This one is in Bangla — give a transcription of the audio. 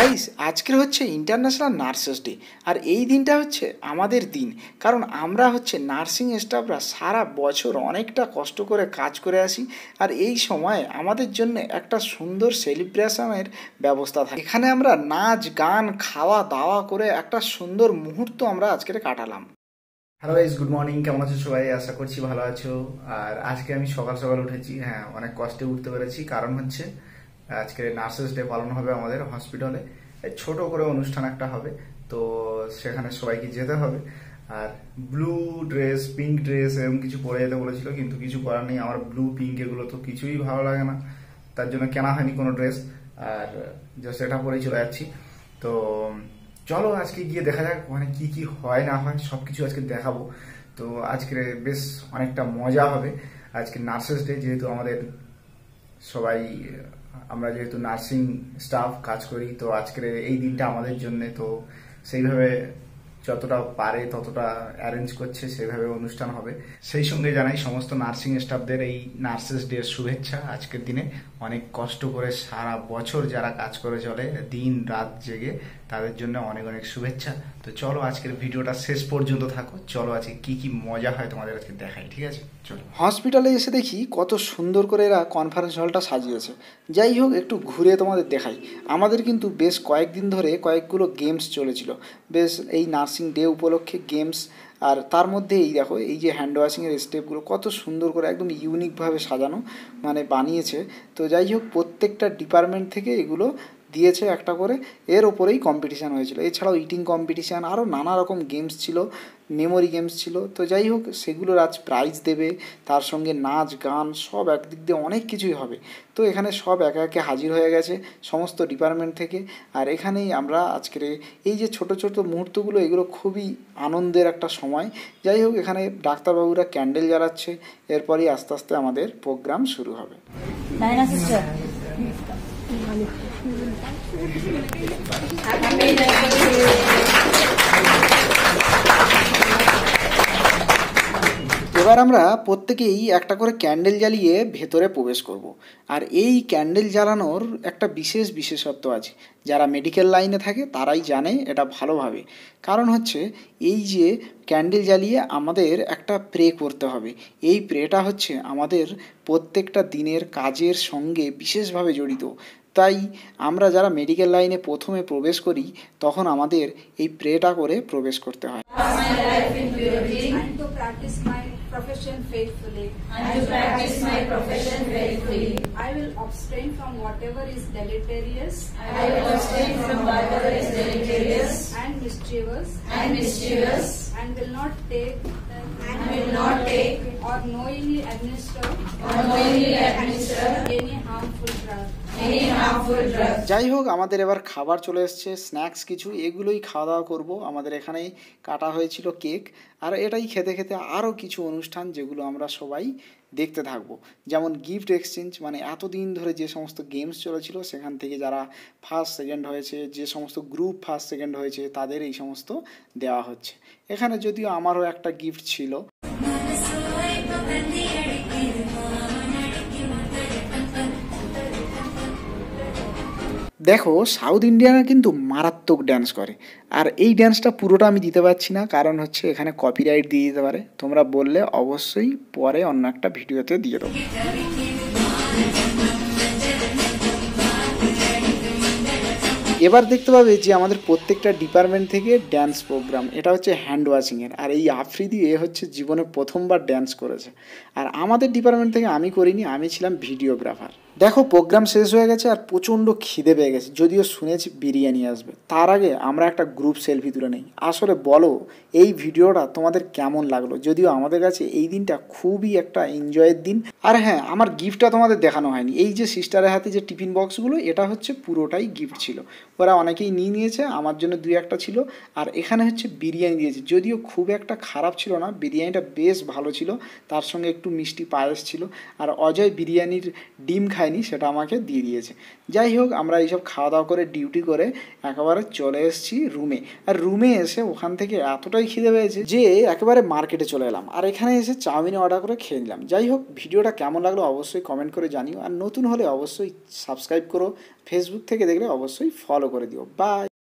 গাইস আজকের হচ্ছে ইন্টারন্যাশনাল নার্সেস ডে। আর এই দিনটা হচ্ছে আমাদের দিন, কারণ আমরা হচ্ছে নার্সিং স্টাফরা সারা বছর অনেকটা কষ্ট করে কাজ করে আসি। আর এই সময় আমাদের জন্য একটা সুন্দর সেলিব্রেশনের ব্যবস্থা থাকে। এখানে আমরা নাচ গান খাওয়া দাওয়া করে একটা সুন্দর মুহূর্ত আমরা আজকের কাটালাম। Hello guys, good morning. কেমন আছো সবাই? আশা করছি ভালো আছো। আর আজকে আমি সকাল সকাল উঠেছি। হ্যাঁ, অনেক কষ্টে উঠতে পেরেছি, কারণ হচ্ছে আজকে নার্সেস ডে পালন হবে আমাদের হসপিটালে। ছোট করে অনুষ্ঠান একটা হবে, তো সেখানে সবাইকে যেতে হবে। আর ব্লু ড্রেস, পিঙ্ক ড্রেস এরকম কিছু পরে যেতে বলেছিল, কিন্তু কিছু করার নেই। আমার ব্লু পিঙ্ক এগুলো তো কিছুই ভালো লাগে না, তার জন্য কেনা হয়নি কোনো ড্রেস। আর জাস্ট এটা পরেই চলে যাচ্ছি। তো চলো আজকে গিয়ে দেখা যাক মানে কি কি হয় না হয়, সবকিছু আজকে দেখাবো। তো আজকে বেশ অনেকটা মজা হবে। আজকে নার্সেস ডে, যেহেতু আমাদের সবাই আমরা যেহেতু নার্সিং স্টাফ কাজ করি, তো আজকের এই দিনটা আমাদের জন্য। তো সেইভাবে যতটা পারে ততটা অ্যারেঞ্জ করছে, সেইভাবে অনুষ্ঠান হবে। সেই সঙ্গে জানাই সমস্ত নার্সিং স্টাফদের এই নার্সেস ডে শুভেচ্ছা। আজকের দিনে অনেক কষ্ট করে সারা বছর যারা কাজ করে চলে দিন রাত জেগে, তাদের জন্য অনেক অনেক শুভেচ্ছা। তো চলো আজকের ভিডিওটা শেষ পর্যন্ত থাকো। চলো আজকে কি কি মজা হয় তোমাদের আজকে দেখাই, ঠিক আছে? চলো। হসপিটালে এসে দেখি কত সুন্দর করে এরা কনফারেন্স হলটা সাজিয়েছে। যাই হোক, একটু ঘুরে তোমাদের দেখাই। আমাদের কিন্তু বেশ কয়েকদিন ধরে কয়েকগুলো গেমস চলেছিল, বেশ এই নার্সিং ডে উপলক্ষে গেমস। আর তার মধ্যে এই দেখো, এই যে হ্যান্ড ওয়াশিংয়ের স্টেপগুলো কত সুন্দর করে একদম ইউনিকভাবে সাজানো, মানে বানিয়েছে। তো যাই হোক, প্রত্যেকটা ডিপার্টমেন্ট থেকে এগুলো দিয়েছে একটা করে। এর ওপরেই কম্পিটিশান হয়েছিল। এছাড়াও ইটিং কম্পিটিশান, আরও নানা রকম গেমস ছিল, মেমোরি গেমস ছিল। তো যাই হোক, সেগুলোর আজ প্রাইজ দেবে, তার সঙ্গে নাচ গান সব একদিক দিয়ে অনেক কিছুই হবে। তো এখানে সব একে একে হাজির হয়ে গেছে সমস্ত ডিপার্টমেন্ট থেকে। আর এখানেই আমরা আজকের এই যে ছোট ছোট মুহূর্তগুলো, এগুলো খুবই আনন্দের একটা সময়। যাই হোক, এখানে ডাক্তারবাবুরা ক্যান্ডেল জ্বালাচ্ছে। এরপরই আস্তে আস্তে আমাদের প্রোগ্রাম শুরু হবে। এবার আমরা প্রত্যেকেই একটা করে ক্যান্ডেল জ্বালিয়ে ভেতরে প্রবেশ করব। আর এই ক্যান্ডেল জ্বালানোর একটা বিশেষত্ব আছে। যারা মেডিকেল লাইনে থাকে তারাই জানে এটা ভালোভাবে। কারণ হচ্ছে এই যে ক্যান্ডেল জ্বালিয়ে আমাদের একটা প্রে করতে হবে। এই প্রেটা হচ্ছে আমাদের প্রত্যেকটা দিনের কাজের সঙ্গে বিশেষভাবে জড়িত। তাই আমরা যারা মেডিকেল লাইনে প্রথমে প্রবেশ করি, তখন আমাদের এই প্রেটা করে প্রবেশ করতে হয়। Profession faithfully. And to practice my profession faithfully. I will abstain from whatever is deleterious. I will abstain from whatever is deleterious and mischievous. And will not take or knowingly administer any harmful drug. যাই হোক, আমাদের এবার খাবার চলে এসছে, স্ন্যাক্স কিছু, এগুলোই খাওয়া দাওয়া করবো। আমাদের এখানেই কাটা হয়েছিল কেক। আর এটাই খেতে খেতে আরও কিছু অনুষ্ঠান, যেগুলো আমরা সবাই দেখতে থাকবো। যেমন গিফট এক্সচেঞ্জ, মানে এতদিন ধরে যে সমস্ত গেমস চলেছিল সেখান থেকে যারা ফার্স্ট সেকেন্ড হয়েছে, যে সমস্ত গ্রুপ ফার্স্ট সেকেন্ড হয়েছে, তাদের এই সমস্ত দেওয়া হচ্ছে। এখানে যদিও আমারও একটা গিফট ছিল। দেখো, সাউথ ইন্ডিয়ানা কিন্তু মারাত্মক ড্যান্স করে। আর এই ড্যান্সটা পুরোটা আমি দিতে পারছি না, কারণ হচ্ছে এখানে কপিরাইট দিয়ে দিতে পারে। তোমরা বললে অবশ্যই পরে অন্য একটা ভিডিওতে দিয়ে দেবো। এবার দেখতে পাবে যে আমাদের প্রত্যেকটা ডিপার্টমেন্ট থেকে ড্যান্স প্রোগ্রাম। এটা হচ্ছে হ্যান্ড ওয়াশিংয়ের। আর এই আফ্রিদি হচ্ছে জীবনে প্রথমবার ড্যান্স করেছে। আর আমাদের ডিপার্টমেন্ট থেকে আমি করিনি, আমি ছিলাম ভিডিওগ্রাফার। দেখো, প্রোগ্রাম শেষ হয়ে গেছে আর প্রচণ্ড খিদে পেয়ে গেছে, যদিও শুনেছি বিরিয়ানি আসবে। তার আগে আমরা একটা গ্রুপ সেলফি তুলে নিই। আসলে বলো এই ভিডিওটা তোমাদের কেমন লাগলো? যদিও আমাদের কাছে এই দিনটা খুবই একটা এনজয়ের দিন। আর হ্যাঁ, আমার গিফটটা তোমাদের দেখানো হয়নি। এই যে সিস্টারের হাতে যে টিফিন বক্সগুলো, এটা হচ্ছে পুরোটাই গিফট ছিল। ওরা অনেকেই নিয়ে নিয়েছে, আমার জন্য 2-1টা ছিল। আর এখানে হচ্ছে বিরিয়ানি দিয়েছে, যদিও খুব একটা খারাপ ছিল না, বিরিয়ানিটা বেশ ভালো ছিল। তার সঙ্গে একটু মিষ্টি পায়েস ছিল। আর অজয় বিরিয়ানির ডিম খায়নি, সেটা আমাকে দিয়ে দিয়েছে। যাই হোক, আমরা এইসব খাওয়া দাওয়া করে ডিউটি করে একেবারে চলে এসেছি রুমে। আর রুমে এসে ওখান থেকে এতটাই খিদে পেয়েছে যে একেবারে মার্কেটে চলে এলাম। আর এখানে এসে চাউমিন অর্ডার করে খেয়ে নিলাম। যাই হোক, ভিডিওটা কেমন লাগলো অবশ্যই কমেন্ট করে জানিও। আর নতুন হলে অবশ্যই সাবস্ক্রাইব করো, ফেসবুক থেকে দেখলে অবশ্যই ফলো ফলো করে দিও। বাই।